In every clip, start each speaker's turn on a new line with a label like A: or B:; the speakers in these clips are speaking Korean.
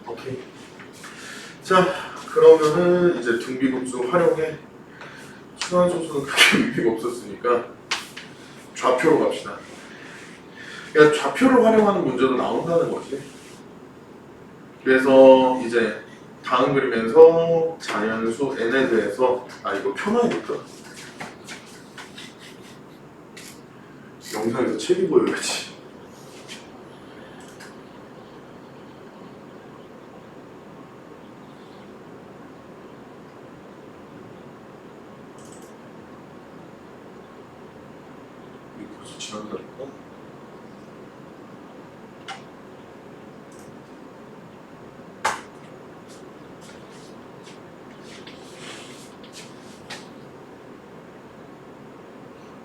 A: 오케이. 자, 그러면은 이제 등비급수 활용해. 순환소수는 크게 의미가 없었으니까 좌표로 갑시다. 그러니까 좌표를 활용하는 문제도 나온다는 거지. 그래서 이제 다음 그림에서 자연수 n에 대해서 이거 펴놔야겠다. 영상에서 책이 보여야지. 이거 벌써 지난달인가?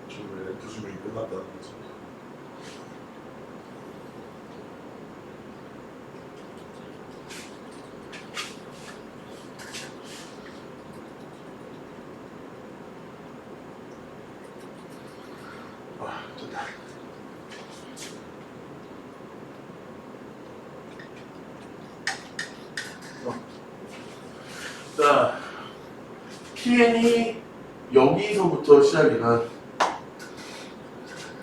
A: 지금 부수명이 끝났다는 거지. 됐다. 자, PN이 여기서부터 시작이다.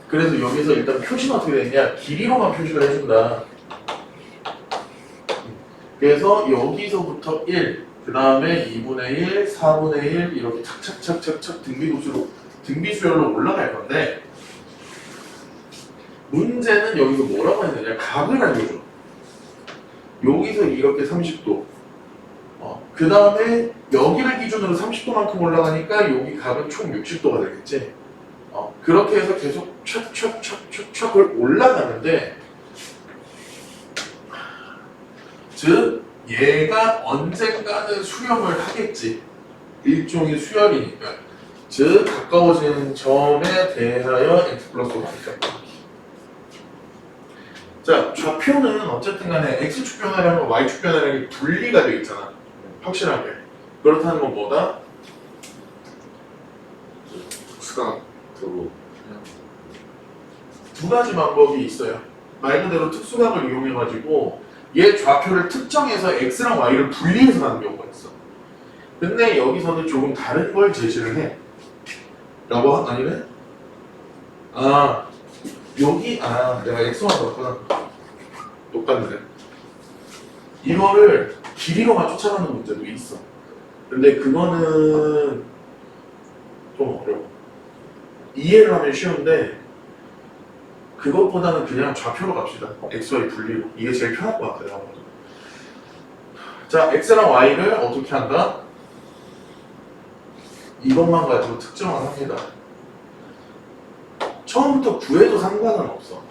A: 그래서 여기서 일단 표시는 어떻게 되냐? 길이로만 표시를 해준다. 그래서 여기서부터 1, 그 다음에 2분의 1, 4분의 1 이렇게 착착착착착 등비수열로 올라갈 건데 문제는 여기서 뭐라고 했느냐? 각을 알려줘. 여기서 이렇게 30도. 그 다음에 여기를 기준으로 30도만큼 올라가니까 여기 각은 총 60도가 되겠지. 그렇게 해서 계속 촥촥촥촥촥을 올라가는데 즉 얘가 언젠가는 수렴을 하겠지. 일종의 수열이니까. 즉 가까워지는 점에 대하여 x 플러스 1이다. 자, 좌표는 어쨌든 간에 x축 변화량과 y축 변화량이 분리가 되어 있잖아. 확실하게. 그렇다는 건 뭐다?
B: 수학으로
A: 두 가지 방법이 있어요. 말 그대로 특수각을 이용해가지고 얘 좌표를 특정해서 x랑 y를 분리해서 가는 경우가 있어. 근데 여기서는 조금 다른 걸 제시를 해. 라고 아니네? 여기 내가 x만 봤구나. 똑같네. 이거를 길이로만 쫓아가는 문제도 있어. 근데 그거는 좀 어려워. 이해를 하면 쉬운데 그것보다는 그냥 좌표로 갑시다. x, y 분리로. 이게 제일 편할 것 같아요. 자, x랑 y를 어떻게 한다? 이것만 가지고 특정을 합니다. 처음부터 구해도 상관은 없어.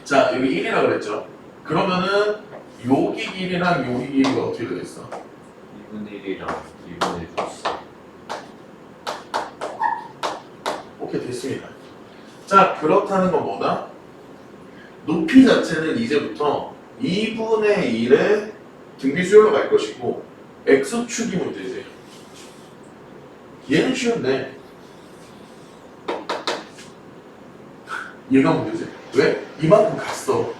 A: 자, 여기 1이라 그랬죠? 그러면은 여기 길이랑 여기 길이가 어떻게 되겠어?
B: 2분의 1이랑 2분의 1 줬어.
A: 오케이, 됐습니다. 자, 그렇다는 건 뭐다? 높이 자체는 이제부터 2분의 1의 등비수열로 갈 것이고 x축이 문제지. 얘는 쉬운데 얘가 문제지. 왜? 이만큼 갔어.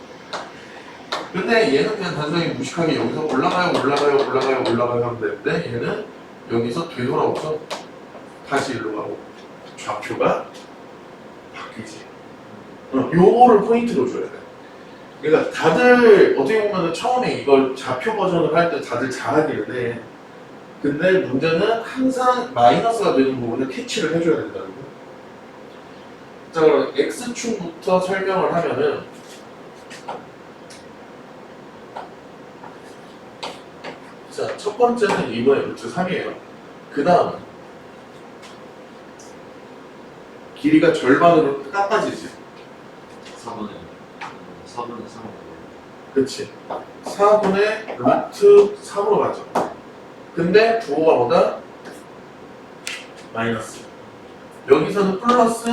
A: 근데 얘는 그냥 단순히 무식하게 여기서 올라가요 하면 되는데 얘는 여기서 되돌아오서 다시 일로 가고 좌표가 바뀌지. 요거를 포인트로 줘야 돼. 그러니까 다들 어떻게 보면 처음에 이걸 좌표 버전을 할 때 다들 잘하기는 해. 근데 문제는 항상 마이너스가 되는 부분을 캐치를 해줘야 된다는 거. 자, 그럼 x축부터 설명을 하면은 자, 첫 번째는 2분의 루트 3이에요. 그 다음 길이가 절반으로 깎아지지.
B: 4분의 3으로.
A: 그치. 4분의 루트 3으로 가죠. 근데 부호가 뭐다? 마이너스. 여기서는 플러스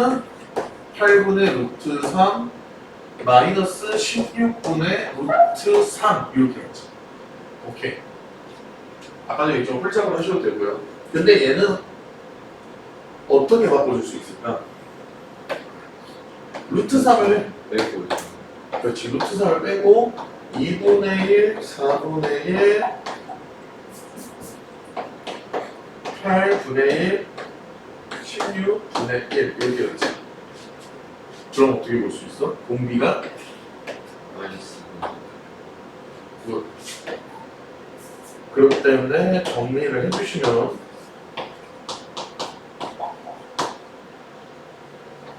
A: 8분의 루트 3 마이너스 16분의 루트 3 이렇게 했죠. 오케이. 아까 전에 좀 홀짝을 하셔도 되고요. 근데 얘는 어떻게 바꿔줄 수 있을까? 루트 3을
B: 빼고
A: 그렇지. 루트 3을 빼고 2분의 1, 4분의 1, 8분의 1, 16분의 1 이렇게 되지. 그럼 어떻게 볼 수 있어? 공비가
B: 마이너스
A: 굿. 그렇기 때문에 정리를 해주시면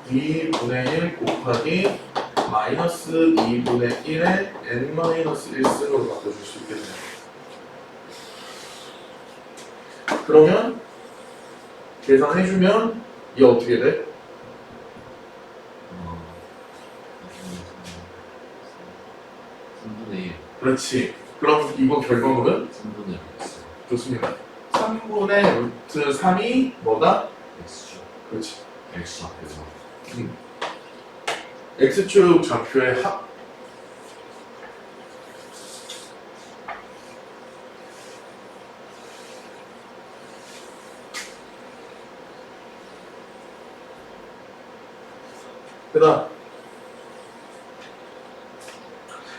A: 2분의 1 곱하기 마이너스 2분의 1에 n-1승으로 바꿔줄 수 있겠네요. 그러면 계산해주면 이 어떻게 돼?
B: 3분의 1
A: 그렇지. 그럼 이거 결과물은?
B: 3분의 x
A: 좋습니다. 3분의 루트 3이 뭐다?
B: x죠.
A: 그렇지.
B: x 앞에서
A: x축 좌표의 합. 그 다음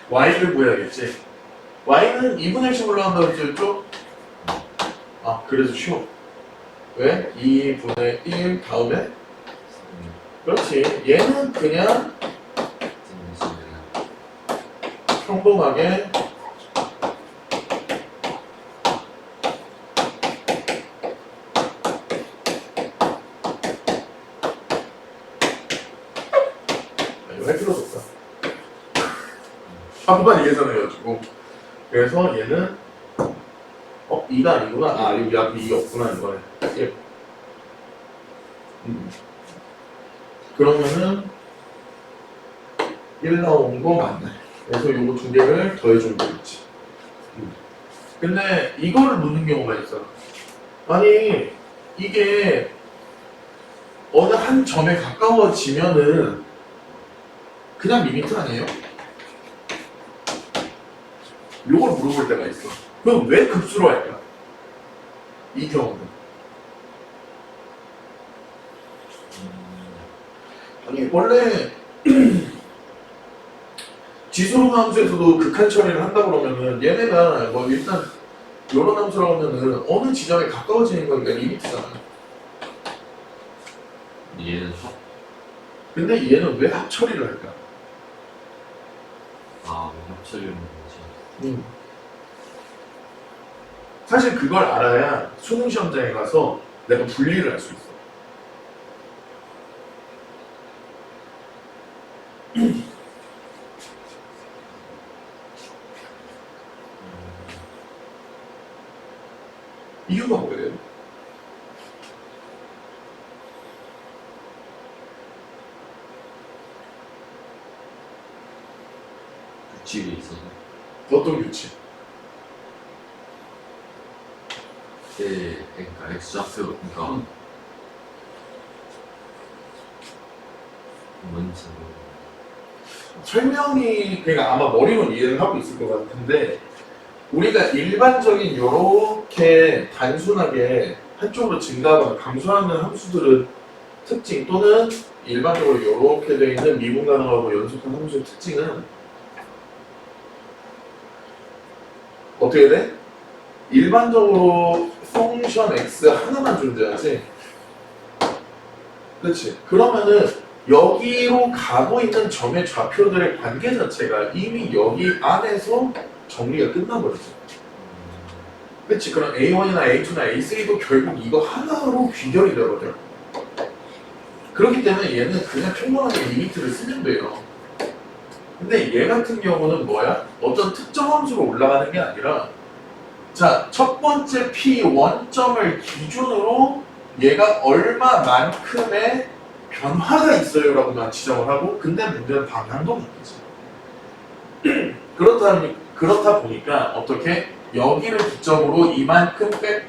A: y를 구해야겠지. y는 2분의 1씩 올라간다고 했죠? 아, 그래서 쉬워. 왜? 2분의 1 다음에? 그렇지. 얘는 그냥 평범하게 이거 할 필요도 없다. 한 번만 예전해가지고. 그래서 얘는 2가 아니구나. 아, 여기 앞에 2가 없구나 이거네. 1. 그러면은 1 나온 거 맞네. 그래서 요거 두 개를 더해주면 되겠지. 근데 이거를 묻는 경우가 있어. 아니 이게 어느 한 점에 가까워지면은 그냥 리미트 아니에요? 요걸 물어볼 때가 있어. 그럼 왜 급수로 할까? 이 경우는. 아니 원래 지수로 함수에서도 극한 처리를 한다 그러면은 얘네가 뭐 일단 요런 함수라고 하면은 어느 지점에 가까워지는 거니까 리미트잖아.
B: 얘는 합
A: 근데 얘는 왜 합처리를 할까?
B: 합쳐지는 거지.
A: 사실 그걸 알아야 수능 시험장에 가서 내가 분리를 할 수 있어. 이유가 뭐예요?
B: 규칙이 있어서
A: 어떤 규칙?
B: 그러니까 x 좌표 그러니까 뭔지
A: 설명이 그러니까 아마 머리로 이해를 하고 있을 것 같은데 우리가 일반적인 이렇게 단순하게 한쪽으로 증가하거나 감소하는 함수들은 특징 또는 일반적으로 이렇게 되어 있는 미분 가능하고 연속한 함수의 특징은 어떻게 돼? 일반적으로 펑션 x 하나만 존재하지. 그렇지. 그러면은 여기로 가고 있는 점의 좌표들의 관계 자체가 이미 여기 안에서 정리가 끝나버렸어. 그렇지. 그럼 A1이나 A2나 A3도 결국 이거 하나로 귀결이 되거든. 그렇기 때문에 얘는 그냥 평범하게 리미트를 쓰면 돼요. 근데 얘 같은 경우는 뭐야? 어떤 특정 함수로 올라가는 게 아니라 자, 첫 번째 P1점을 기준으로 얘가 얼마만큼의 변화가 있어요 라고만 지정을 하고 근데 문제는 방향도 바뀌지. 그렇다 보니까 어떻게 여기를 기점으로 이만큼 빼,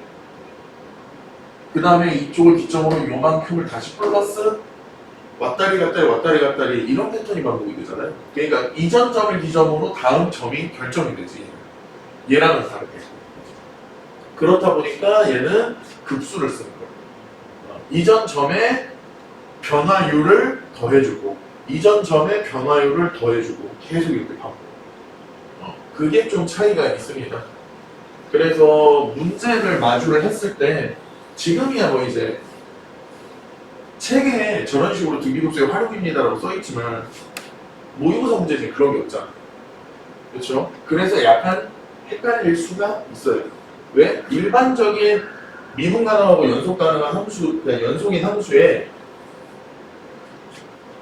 A: 그 다음에 이쪽을 기점으로 요만큼을 다시 플러스 왔다리 갔다리 이런 패턴이 반복이 되잖아요. 그러니까 이전 점을 기점으로 다음 점이 결정이 되지. 얘랑은 다르게. 그렇다 보니까 얘는 급수를 쓰는 거예요. 이전 점에 변화율을 더해주고 이전 점에 변화율을 더해주고 계속 이렇게 반복. 그게 좀 차이가 있습니다. 그래서 문제를 마주를 했을 때 지금이야 뭐 이제 책에 저런 식으로 등기독서의 활용입니다라고 써있지만 모의고사 문제는 그런 게 없잖아. 그렇죠? 그래서 약간 헷갈릴 수가 있어요. 왜? 일반적인 미분 가능하고 연속 가능한 함수, 그냥 연속인 함수에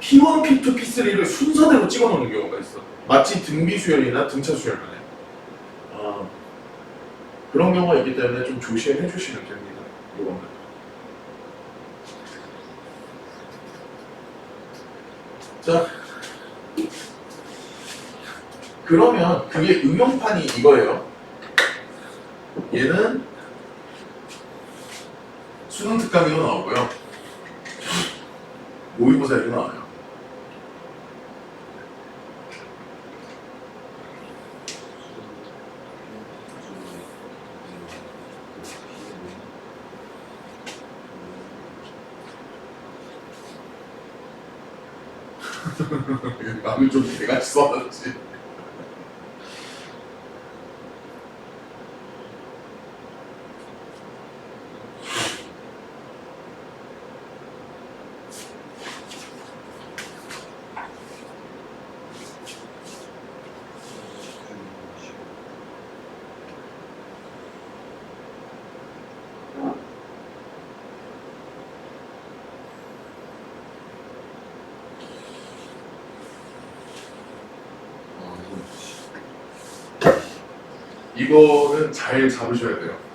A: P1, P2, P3를 순서대로 찍어 놓는 경우가 있어. 마치 등비 수열이나 등차 수열만에. 그런 경우가 있기 때문에 좀 조심해 주시면 됩니다. 이거는. 자, 그러면 그게 응용판이 이거예요. 얘는 수능 특강으로 나오고요. 모의고사에도 나와요. 마음을 좀 개같이 써놨지. 이거는 잘 잡으셔야 돼요.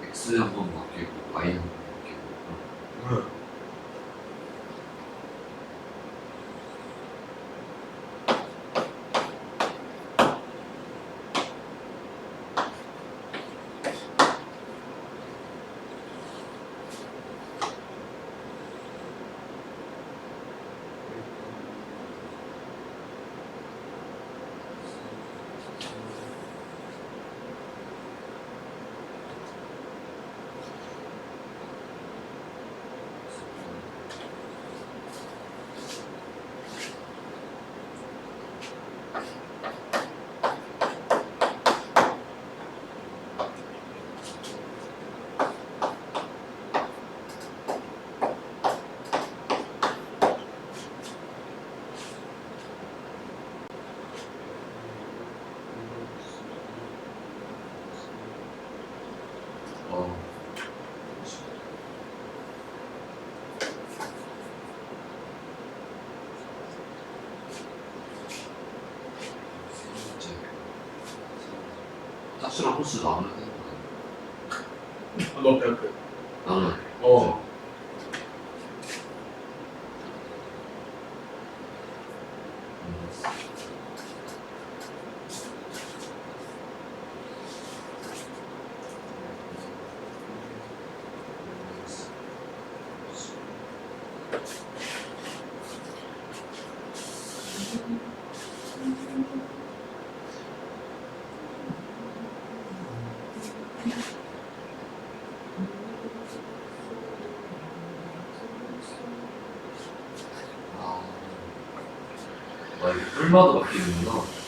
B: X 한번 바뀌고 Y 한번 바뀌고 짝수랑 호수 나오면 되는 거
A: 너 배웠대.
B: 나는 이게 뿔마다 바뀌는구나.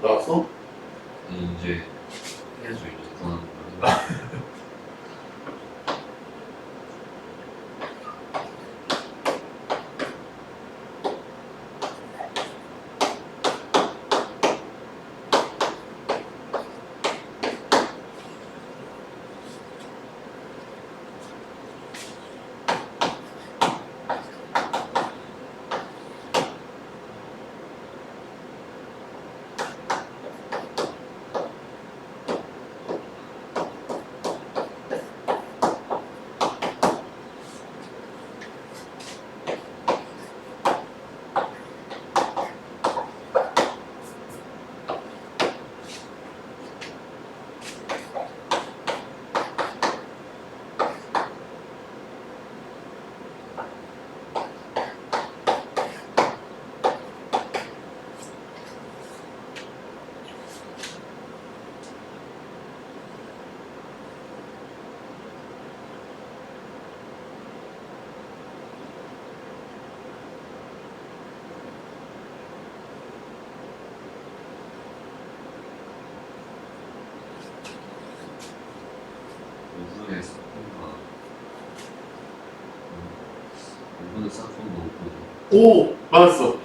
A: 나왔어?
B: 이제 해야죠 이제 더 나는 오븐에 싹fon과 오븐에 싹fon도 없고
A: 오! 맞았어. 오,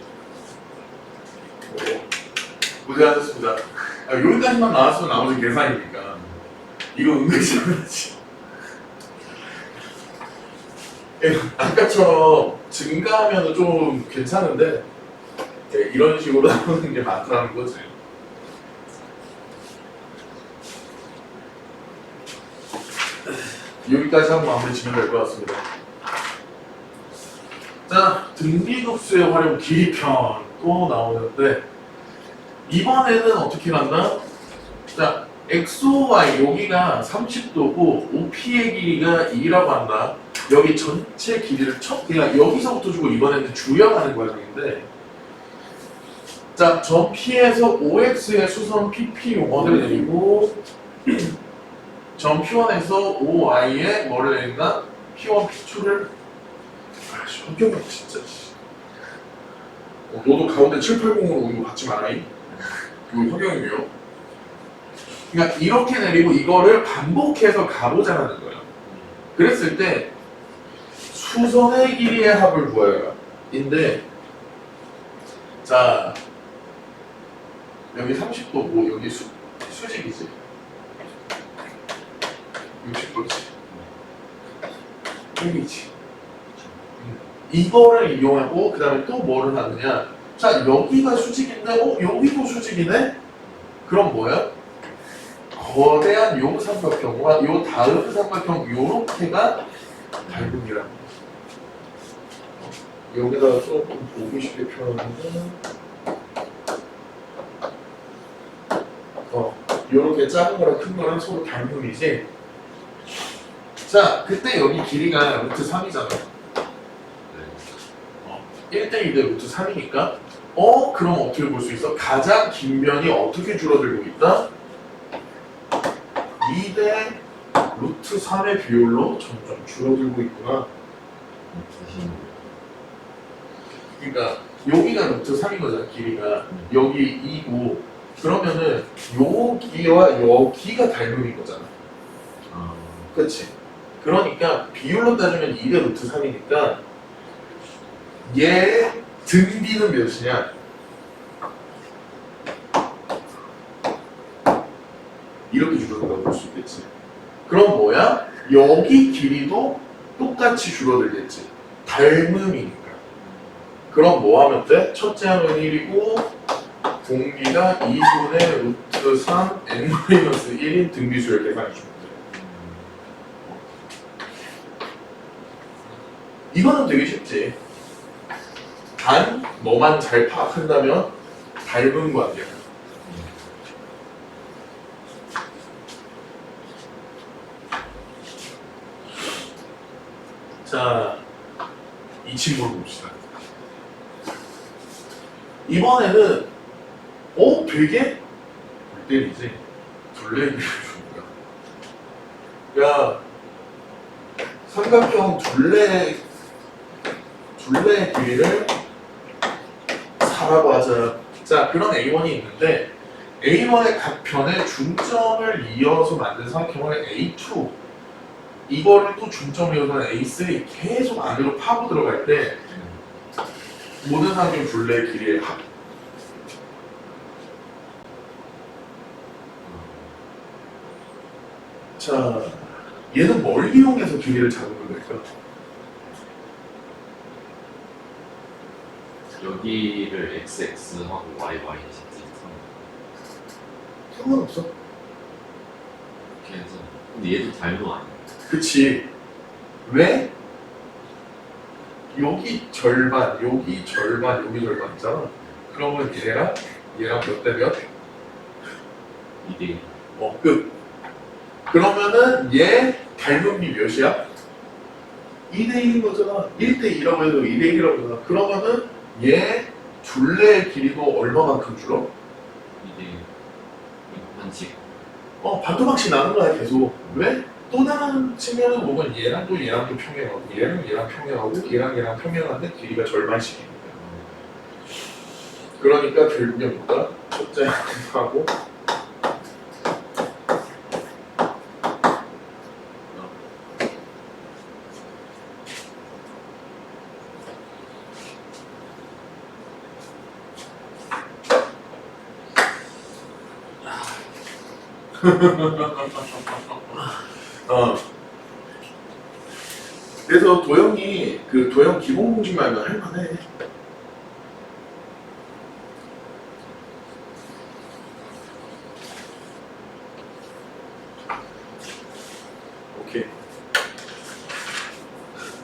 A: 고생하셨습니다. 여기까지만 나왔으면 나머지 계산이니까. 이거 은근히 잘하지. 아까처럼 증가하면 좀 괜찮은데 네, 이런 식으로 나오는 게 많더라는 거지. 여기까지 하고 마무리 지면 될 것 같습니다. 자, 등비급수의 활용 길이편 또 나오는데 이번에는 어떻게 간다? 자, XOY 여기가 30도고 OP의 길이가 2라고 한다. 여기 전체 길이를 그냥 여기서부터 주고 이번에는 줄여가는 과정인데 자, 점 P에서 OX의 수선 PP 용어를 내리고 점 P1에서 OI에 뭐를 내린다? P1, P2를 아씨, 성격이 진짜 너도 가운데 780으로 이거 받지 마라이. 이거 허경이에요. 그러니까 이렇게 내리고 이거를 반복해서 가보자는 거예요. 그랬을 때 수선의 길이의 합을 구해요. 인데 자 여기 30도고 여기 수직이지. 60도지. 여기지. 이거를 이용하고 그 다음에 또 뭐를 하느냐. 자 여기가 수직인데 여기도 수직이네? 그럼 뭐야? 거대한 요 삼각형과 요 다음 삼각형 요렇게가 닮음이라는 거지. 여기다가 조금 보기 쉽게 표현하면 요렇게 작은 거랑 큰 거랑 서로 닮음이지. 자 그때 여기 길이가 루트 3이잖아. 1대 2대 루트 3이니까 그럼 어떻게 볼 수 있어? 가장 긴 면이 어떻게 줄어들고 있다? 2대 루트 3의 비율로 점점 줄어들고 있구나. 그러니까 여기가 루트 3인 거잖아, 길이가. 여기 2고 그러면은 여기와 여기가 닮음인 거잖아. 그치? 그러니까 비율로 따지면 2대 루트 3이니까 얘 등비는 몇이냐? 이렇게 줄어든다고 볼 수 있겠지. 그럼 뭐야? 여기 길이도 똑같이 줄어들겠지. 닮음이니까. 그럼 뭐 하면 돼? 첫째 항은 1이고 공기가 2분의 루트 3 n-1인 등비수열 계산해 주면 돼. 이거는 되게 쉽지. 단 너만 잘 파악한다면 닮은 관계야. 자, 이 친구를 봅시다. 이번에는 되게 골 때리지. 둘레 길이를 주는 거야. 야, 삼각형 둘레 길이를 4라고 하자. 자, 그런 A1이 있는데 A1의 각 편에 중점을 이어서 만든 삼각형을 A2 이거를 또 중점을 이어서 A3 계속 안으로 파고 들어갈 때 모든 삼각형 둘레의 길이의 합. 자, 얘는 뭘 이용해서 길이를 잡는 걸까?
B: 여기를 XX하고 YY
A: 상관없어.
B: 이렇게 해서 근데 얘도 닮은 거 아니야?
A: 그치. 왜? 여기 절반, 여기 절반, 여기 절반 있잖아. 그러면 얘랑 몇 대 몇?
B: 2대1
A: 끝. 그러면은 얘 닮은 비 몇이야? 2대1인 거잖아. 1대2라고 해도 2대1이라고 하잖아. 그러면은 얘 둘레의 길이도 얼마만큼 줄어?
B: 2대1 반씩
A: 반토막씩 나는 거야 계속. 왜? 또 다른 측면은 보면 얘랑 또 평행하고 얘랑 평행하고 얘랑 평행하는데 길이가 절반씩이니까. 그러니까 결국에 뭐다? 첫째 하고 그래서 도형이 그 도형 기본 공식 말면 할만해. 오케이.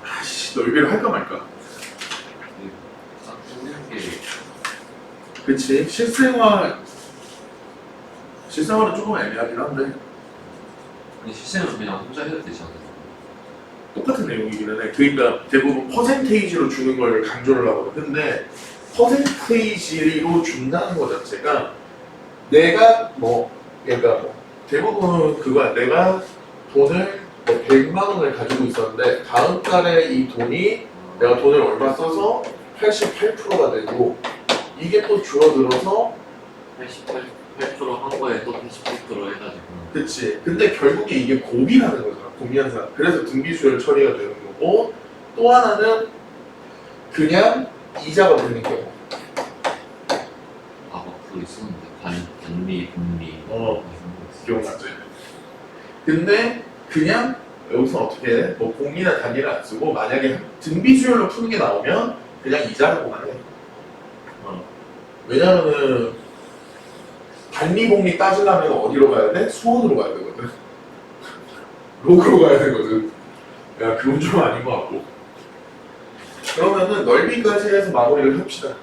A: 아씨 넓이를 할까 말까.
B: 딱 뽑는 게
A: 그치. 실생활은 조금 애매하긴 한데
B: 아니 실생활은 그냥 혼자 해도 되지 않나?
A: 똑같은 내용이기는 해. 그러니까 대부분 퍼센테이지로 주는 걸 강조를 하거든. 근데 퍼센테이지로 준다는 것 자체가 내가 그러니까 대부분 그거야. 내가 돈을 100만 원을 가지고 있었는데 다음 달에 이 돈이 내가 돈을 얼마 써서 88%가 되고 이게 또 줄어들어서
B: 88%한 거에 또 88% 해가지고
A: 그치. 근데 결국에 이게 곱이라는 거잖아. 곱이한사. 그래서 등비수열 처리가 되는 거고 또 하나는 그냥 이자가 되는 경우.
B: 그거 있었는데 단리, 분리
A: 기억나지? 근데 그냥 여기서 어떻게 해? 공이나 단위를 안 쓰고 만약에 등비수열로 푸는 게 나오면 그냥 이자라고만 해. 왜냐면은 단리복리 따지려면 어디로 가야 돼? 수원으로 가야 되거든. 로그로 가야 되거든. 야, 그건 좀 아닌 것 같고. 그러면은 넓이까지 해서 마무리를 합시다.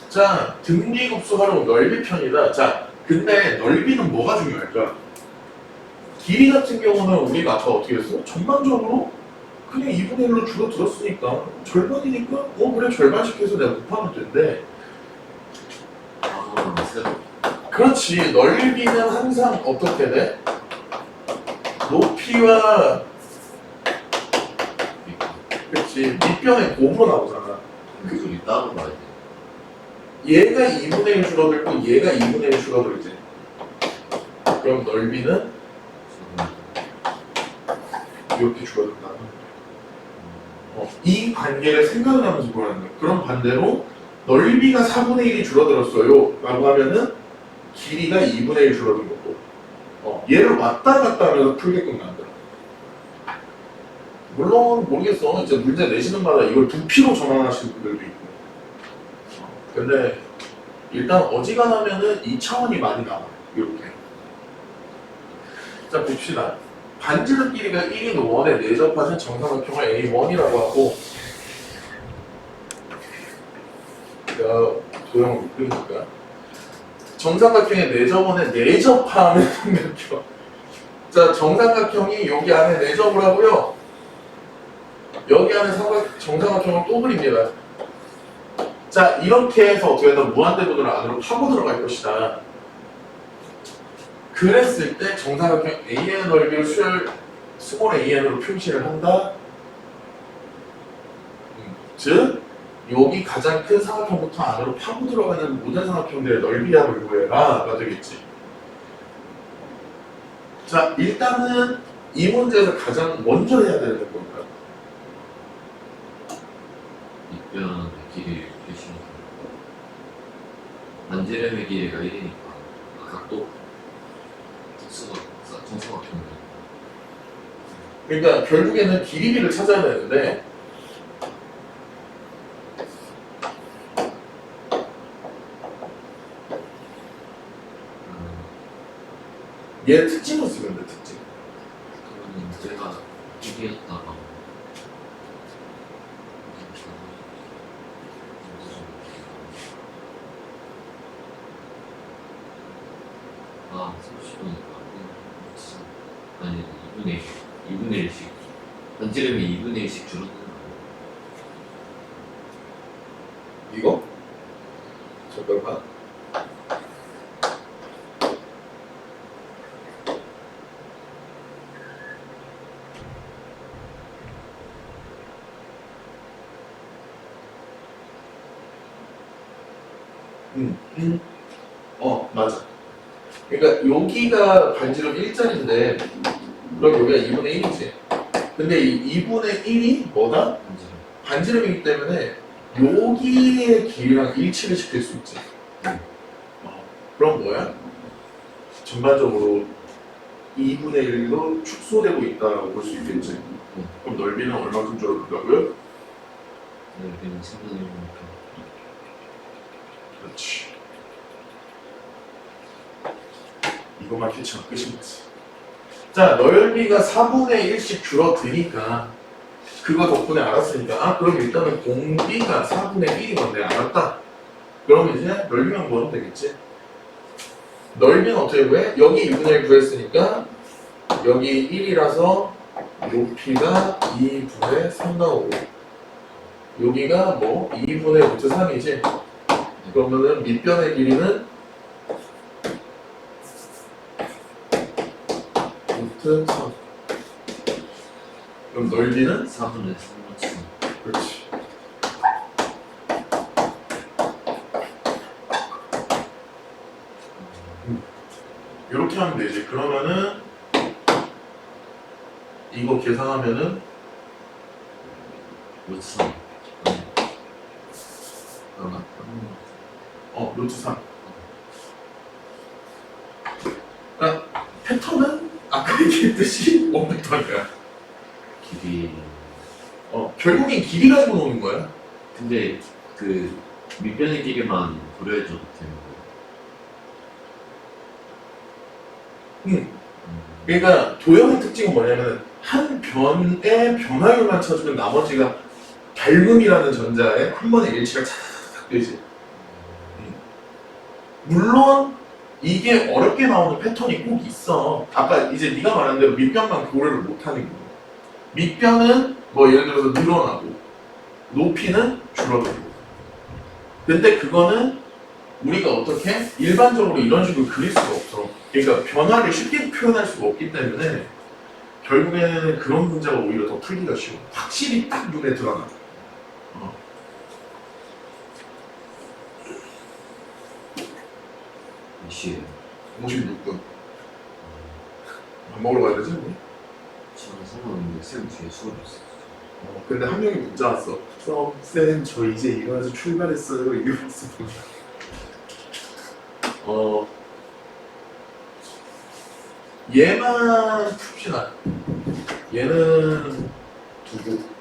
A: 자, 등비급수 활용 넓이 편이다. 자, 근데 넓이는 뭐가 중요할까? 길이 같은 경우는 우리가 아까 어떻게 했어? 전반적으로 그냥 2분의 1로 줄어들었으니까 절반이니까 그래 절반씩 해서 내가 곱하면 된대. 그렇지. 넓이는 항상 어떻게 돼? 높이와 그렇지. 밑변의 곱으로 나오잖아.
B: 그 소리 따로 봐야 돼.
A: 얘가 2분의 1 줄어들고 얘가 2분의 1 줄어들지. 그럼 넓이는 이렇게 줄어든다는 거야. 이 관계를 생각을 하면서 보라는 거야. 그럼 반대로 넓이가 4분의 1이 줄어들었어요 라고 하면은 길이가 2분의 1 줄어든 거고 얘를 왔다 갔다 하면서 풀게끔 만들어. 물론 모르겠어. 이제 문제 내시는 마다 이걸 부피로 전환하시는 분들도 있고 근데 일단 어지간하면은 2차원이 많이 나와. 이렇게. 자 봅시다. 반지름 길이가 1인 1에 내접하는 정사각형을 A1이라고 하고 도형을 못 그리니까 정삼각형의 내접원에 내접하는 삼각형. 자 정삼각형이 여기 안에 내접을 하고요. 여기 안에 정삼각형을 또 그립니다. 자 이렇게 해서 어떻게 하다 무한대분으로 안으로 파고 들어갈 것이다. 그랬을 때 정사각형 AN의 넓이를 수열 스몰 AN으로 표시를 한다. 즉 여기 가장 큰 삼각형부터 안으로 파고 들어가는 모든 삼각형들의 넓이합을 구해라가 되겠지. 자, 일단은 이 문제에서 가장 먼저 해야 되는 게 뭘까요?
B: 밑변의 길이를 표시하는 반지름의 길이가 1이니까 각도 특수가 정사각형이니까
A: 그러니까 결국에는 길이비를 찾아야 되는데 얘 특징을 쓰면 돼, 특징.
B: 그러면 제가 기계였다가 아 30도니까 아니 2분의 1씩 반지름이 2분의 1씩 줄어드는 거
A: 이거? 잠깐만. 맞아. 그러니까 여기가 반지름 1짜리인데 그럼 여기가 2분의 1이지. 근데 이 2분의 1이 뭐다?
B: 반지름
A: 반지름이기 때문에 여기의 길이랑 일치를 시킬 수 있지. 그럼 뭐야? 전반적으로 2분의 1로 축소되고 있다고 볼 수 있겠지. 그럼 넓이는 얼마큼 줄어든다고요?
B: 넓이는 3분의 1만큼
A: 그렇지. 이것만 캐치하면 끝인 거지. 자, 넓이가 4분의 1씩 줄어드니까 그거 덕분에 알았으니까 그럼 일단은 공비가 4분의 1이 건데 알았다. 그럼 이제 넓이만 구하면 되겠지. 넓이는 어떻게 구해? 여기 2분의 1 구했으니까 여기 1이라서 높이가 2분의 3 나오고 여기가 뭐 2분의 루트 3이지. 그러면은 밑변의 길이는 루트 3. 그럼 넓이는?
B: 4분의 3만큼
A: 그렇지. 이렇게 하면 되지. 그러면은 이거 계산하면은
B: 루트 3 그러나
A: 루트 3. 그러니까 패턴은 아까 얘기했듯이 원팩터니까.
B: 길이
A: 결국엔 길이 가지고 노는 거야.
B: 근데 그 밑변의 길이만 고려해줘도 되는 거예요?
A: 그러니까 도형의 특징은 뭐냐면 한 변의 변화율만 찾으면 나머지가 닮음이라는 전자에 한 번에 일치가 착착 되지. 물론 이게 어렵게 나오는 패턴이 꼭 있어. 아까 이제 네가 말한 대로 밑변만 고려를 못하는 거야. 밑변은 뭐 예를 들어서 늘어나고 높이는 줄어들고. 근데 그거는 우리가 어떻게 일반적으로 이런 식으로 그릴 수가 없어. 그러니까 변화를 쉽게 표현할 수가 없기 때문에 결국에는 그런 문제가 오히려 더 풀기가 쉬워. 확실히 딱 눈에 드러나.
B: 몇 시에요?
A: 56분. 밥 먹으러 가야 되지? 우리?
B: 저는 상관없는데 쌤 뒤에 수업 있어요.
A: 근데 한 명이 문자 왔어. 쌤, 저 이제 일어나서 출발했어요. 이러면서. 얘만 풉시다. 얘는 두고.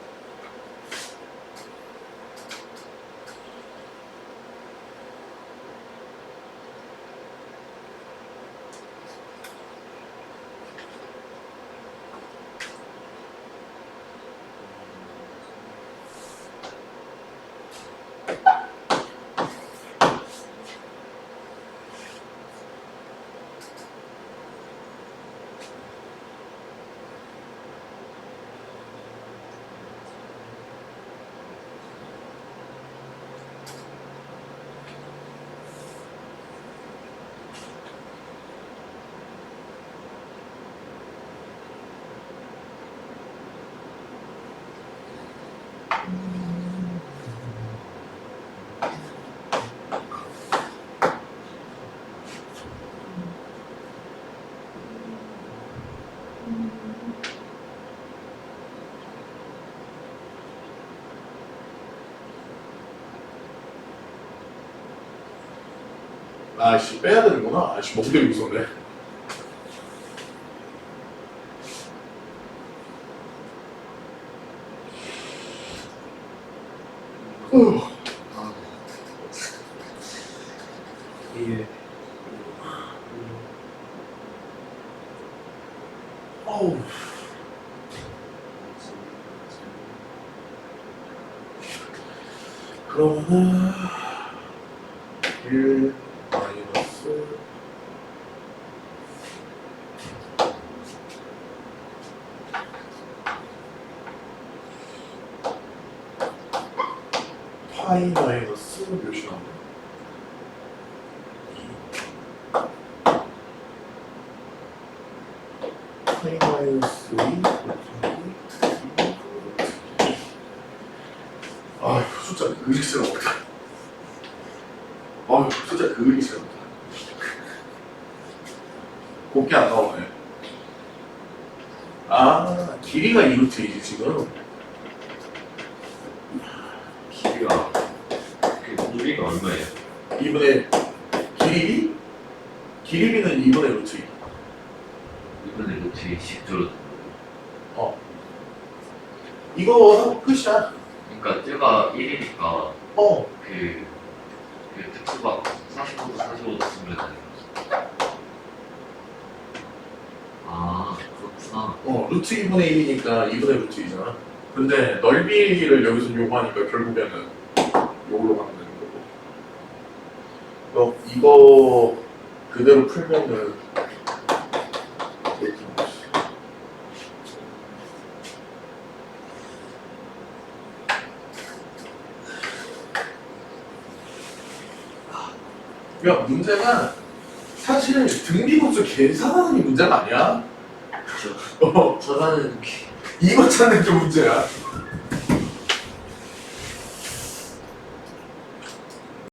A: 아씨 빼야 되는구나. 아씨 멍대고 있었네.
B: 아,
C: 이게
A: 어우. 그러면은 1 마이너스 파이 마이너스 몇이 나오냐? 2 파이 마이너스 2 아휴 숫자 그리 싫어한다. 아휴 숫자 그리 싫어한다. 곱게 안 나오네. 아 길이가 2루트이지 지금.
B: 길이가 길이가 얼마예요?
A: 2분의 길이? 길이는 2분의 루트 2.
B: 이번에 루트 10조.
A: 이거 하고 끝이야.
B: 그러니까 쟤가 1이니까
A: 어.
B: 그 특수박 45도 45도 쓰면 되니까. 아 그렇구나.
A: 루트 2분의 1이니까 2분의 루트 2잖아. 근데 넓이를 여기서 요구하니까 결국에는 요걸로 가면 되는 거고. 이거 그대로 풀면은 이렇게 나오지. 야 문제가 사실 등비급수 계산하는 게 문제가 아니야.
B: 그쵸.
A: 어,
B: 저는
A: 이거 찾는 게 문제야.